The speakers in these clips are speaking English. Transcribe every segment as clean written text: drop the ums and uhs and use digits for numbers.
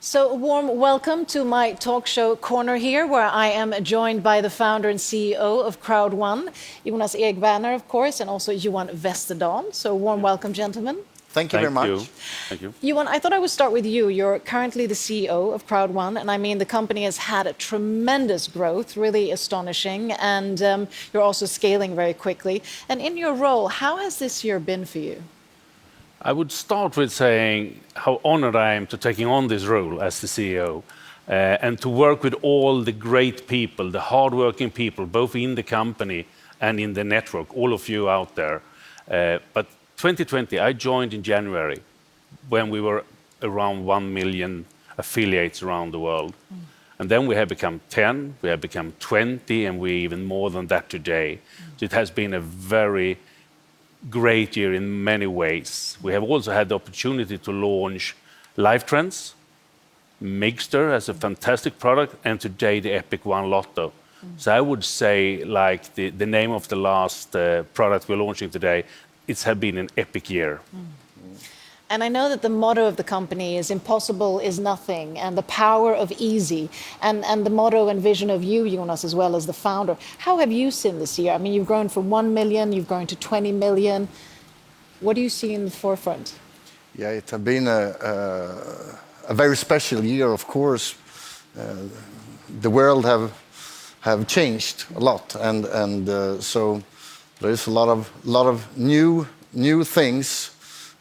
So a warm welcome to my talk show corner here, where I am joined by the founder and CEO of crowd1, Jonas Erik Werner, of course, and also Johan Westerdahl. So warm welcome, gentlemen. Thank you very much. Thank you. Johan, I thought I would start with you. You're currently the CEO of crowd1, and I mean, the company has had a tremendous growth, really astonishing, and you're also scaling very quickly. And in your role, how has this year been for you? I would start with saying how honored I am to taking on this role as the CEO and to work with all the great people, the hardworking people, both in the company and in the network, all of you out there. But 2020, I joined in January when we were around 1 million affiliates around the world. And then we have become 10, we have become 20, and we're even more than that today. So it has been a very great year in many ways. We have also had the opportunity to launch Live Trends, Mixter as a fantastic product, and today the Epic One Lotto. So I would say, like the name of the last product we're launching today, it's have been an epic year. And I know that the motto of the company is impossible is nothing, and the power of easy, and the motto and vision of you, Jonas, as well as the founder. How have you seen this year? I mean, you've grown from 1 million, you've grown to 20 million. What do you see in the forefront? Yeah, it has been a very special year, of course. The world have changed a lot, and so there is a lot of new things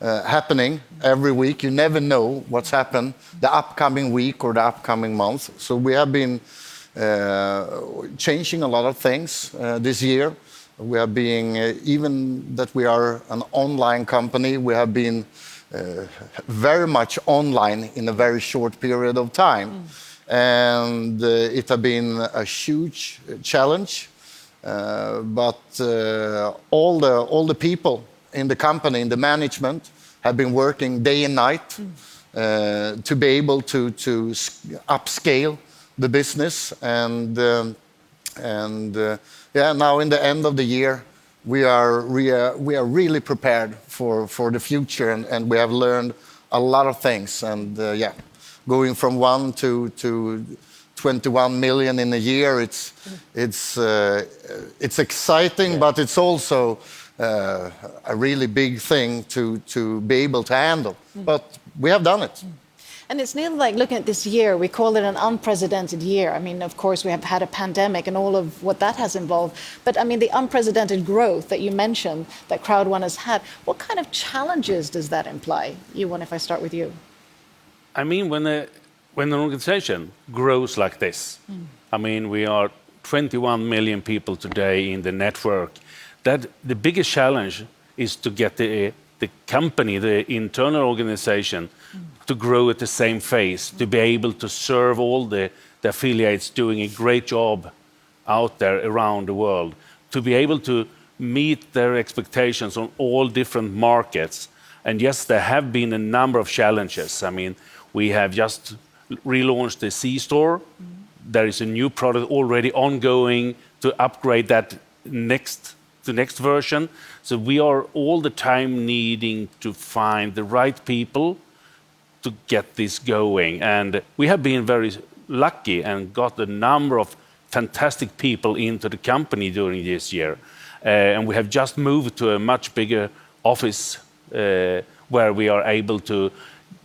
happening every week. You never know what's happened the upcoming week or the upcoming month. So we have been changing a lot of things this year. We are being, even that we are an online company, we have been very much online in a very short period of time. And it has been a huge challenge. But all the people in the company, in the management, have been working day and night to be able to upscale the business. And now in the end of the year, we are really prepared for the future, and we have learned a lot of things. And going from 1 to 21 million in a year, it's exciting, but it's also a really big thing to be able to handle. But we have done it. And it's nearly like looking at this year, we call it an unprecedented year. I mean, of course, we have had a pandemic and all of what that has involved. But I mean, the unprecedented growth that you mentioned that crowd1 has had, what kind of challenges does that imply? Johan, if I start with you. I mean, when an organization grows like this, I mean, we are 21 million people today in the network, that the biggest challenge is to get the company, the internal organization, to grow at the same pace, to be able to serve all the affiliates doing a great job out there around the world, to be able to meet their expectations on all different markets. And yes, there have been a number of challenges. I mean, we have just relaunched the C-Store. There is a new product already ongoing to upgrade that next version. So we are all the time needing to find the right people to get this going. And we have been very lucky and got a number of fantastic people into the company during this year. And we have just moved to a much bigger office where we are able to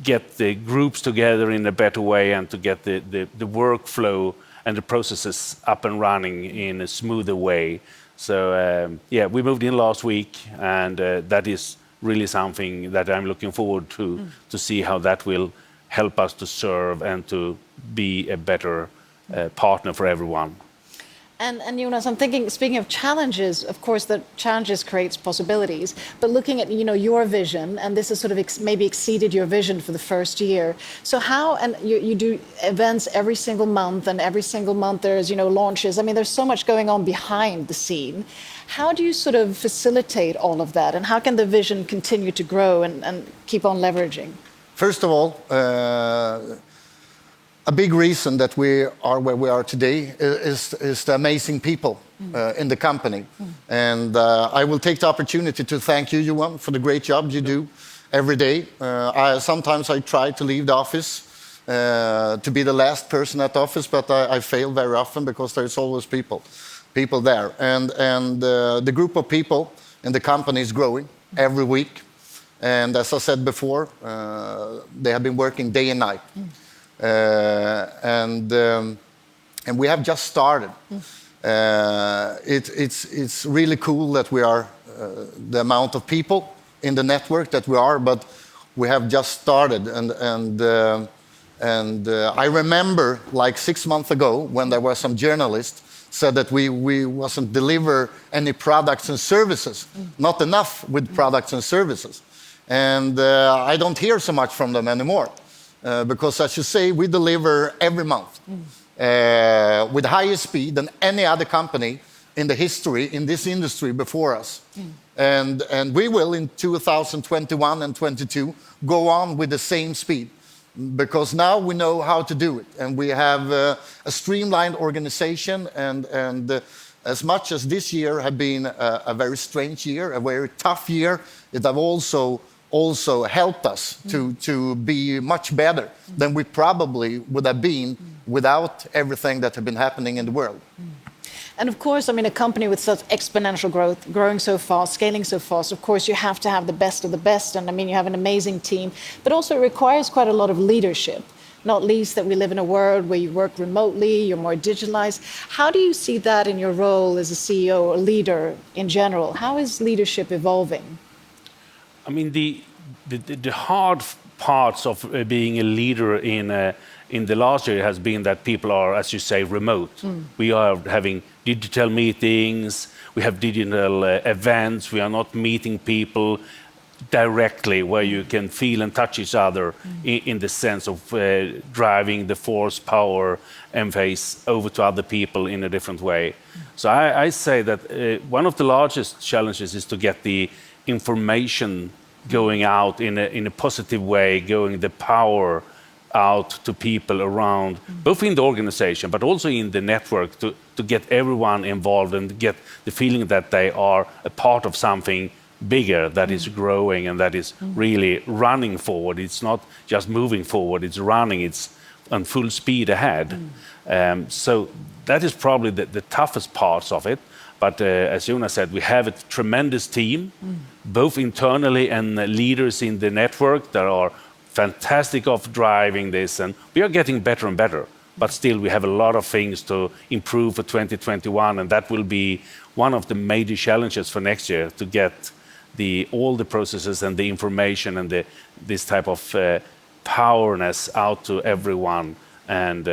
get the groups together in a better way and to get the workflow and the processes up and running in a smoother way. So we moved in last week, and that is really something that I'm looking forward to see how that will help us to serve and to be a better partner for everyone. And Jonas, I'm thinking, speaking of challenges, of course, the challenges creates possibilities. But looking at your vision, and this has sort of maybe exceeded your vision for the first year. So how, and you do events every single month, and every single month there's launches. I mean, there's so much going on behind the scene. How do you sort of facilitate all of that, and how can the vision continue to grow and keep on leveraging? First of all, a big reason that we are where we are today is the amazing people in the company. And I will take the opportunity to thank you, Johan, for the great job you do every day. Sometimes I try to leave the office to be the last person at the office, but I fail very often because there's always people there. And the group of people in the company is growing every week. And as I said before, they have been working day and night. And we have just started. It's really cool that we are the amount of people in the network that we are, but we have just started. And I remember like 6 months ago when there were some journalists said that we wasn't deliver any products and services, not enough with products and services. And I don't hear so much from them anymore. Because as you say, we deliver every month with higher speed than any other company in the history, in this industry before us. And we will in 2021 and 22 go on with the same speed. Because now we know how to do it. And we have a streamlined organization. And as much as this year has been a very strange year, a very tough year, it have also helped us to be much better than we probably would have been without everything that had been happening in the world. And of course, I mean, a company with such exponential growth, growing so fast, scaling so fast, of course, you have to have the best of the best. And I mean, you have an amazing team, but also it requires quite a lot of leadership, not least that we live in a world where you work remotely, you're more digitalized. How do you see that in your role as a CEO or leader in general? How is leadership evolving? I mean, the hard parts of being a leader in the last year has been that people are, as you say, remote. We are having digital meetings, we have digital events, we are not meeting people directly where you can feel and touch each other in the sense of driving the force, power, and face over to other people in a different way. So I say that one of the largest challenges is to get the information going out in a positive way, going the power out to people around, both in the organization, but also in the network, to get everyone involved and get the feeling that they are a part of something bigger that is growing and that is really running forward. It's not just moving forward, it's running, it's on full speed ahead. So that is probably the toughest parts of it. But as Jonas said, we have a tremendous team, both internally and leaders in the network that are fantastic of driving this, and we are getting better and better. But still, we have a lot of things to improve for 2021, and that will be one of the major challenges for next year, to get all the processes and the information and this type of powerness out to everyone. And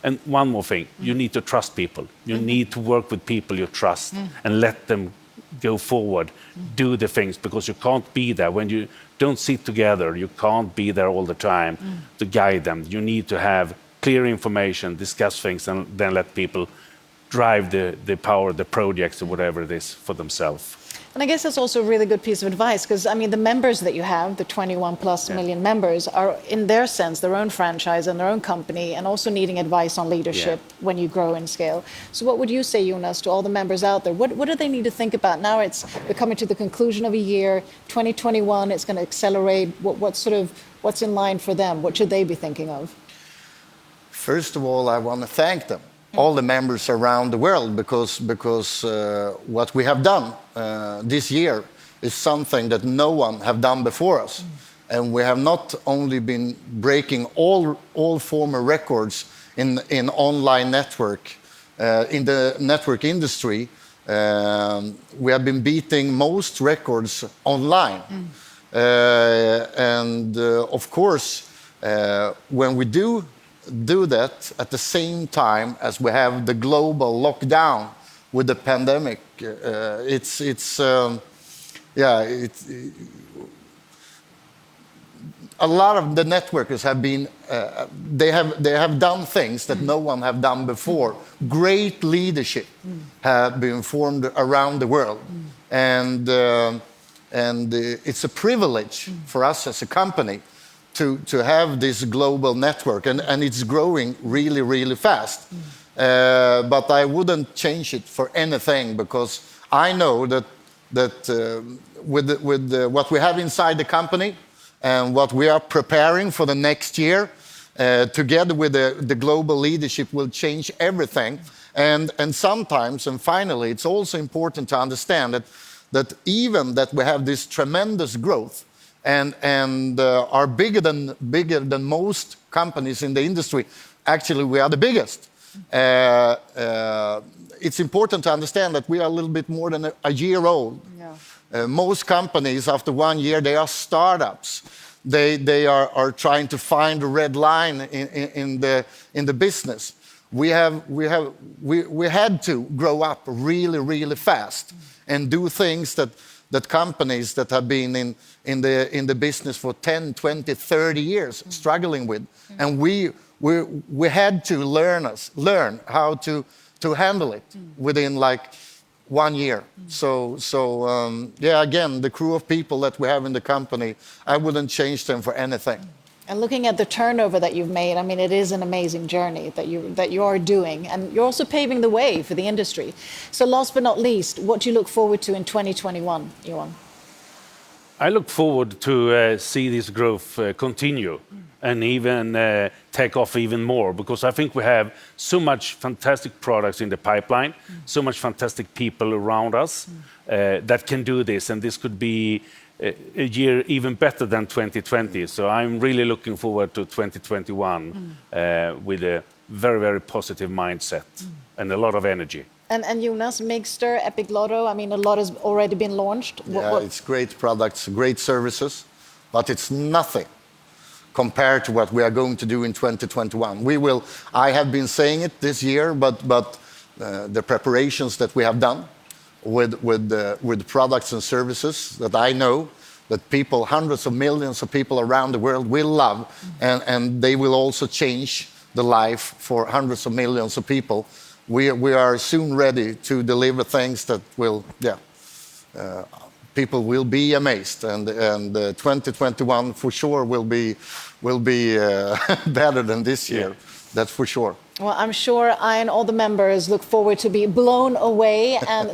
and one more thing, you need to trust people. You need to work with people you trust and let them go forward, do the things, because you can't be there. When you don't sit together, you can't be there all the time to guide them. You need to have clear information, discuss things, and then let people drive the power, the projects, or whatever it is for themselves. And I guess that's also a really good piece of advice, because I mean, the members that you have, the 21 plus million members, are in their sense their own franchise and their own company, and also needing advice on leadership when you grow and scale. So what would you say, Jonas, to all the members out there? What do they need to think about now? We're coming to the conclusion of a year, 2021, it's going to accelerate. What's in line for them? What should they be thinking of? First of all, I want to thank them, all the members around the world, because what we have done this year is something that no one have done before us. And we have not only been breaking all former records in online network, in the network industry, we have been beating most records online. Of course, when we do that at the same time as we have the global lockdown with the pandemic, a lot of the networkers have been they have done things that no one have done before. Great leadership have been formed around the world, and it's a privilege for us as a company to have this global network, and it's growing really, really fast. But I wouldn't change it for anything, because I know that with what we have inside the company and what we are preparing for the next year, together with the global leadership, will change everything. And sometimes, and finally, it's also important to understand that even that we have this tremendous growth and are bigger than most companies in the industry. Actually, we are the biggest. It's important to understand that we are a little bit more than a year old. Yeah. Most companies, after 1 year, they are startups. They are trying to find a red line in the business. We had to grow up really, really fast and do things that companies that have been in the business for 10, 20, 30 years struggling with. And we had to learn how to handle it within like 1 year. So yeah, again, the crew of people that we have in the company, I wouldn't change them for anything. And looking at the turnover that you've made, I mean, it is an amazing journey that you are doing, and you're also paving the way for the industry. So last but not least, what do you look forward to in 2021, Johan? I look forward to see this growth continue and even take off even more, because I think we have so much fantastic products in the pipeline, so much fantastic people around us that can do this, and this could be a year even better than 2020. So I'm really looking forward to 2021 with a very, very positive mindset and a lot of energy. And Jonas, Migster, Epic Lotto, I mean, a lot has already been launched. Yeah, it's great products, great services, but it's nothing compared to what we are going to do in 2021. I have been saying it this year, but the preparations that we have done with products and services that I know that people, hundreds of millions of people around the world will love, and they will also change the life for hundreds of millions of people. We are soon ready to deliver things that will, people will be amazed, and 2021 for sure will be better than this year. That's for sure. Well, I'm sure I and all the members look forward to be blown away. And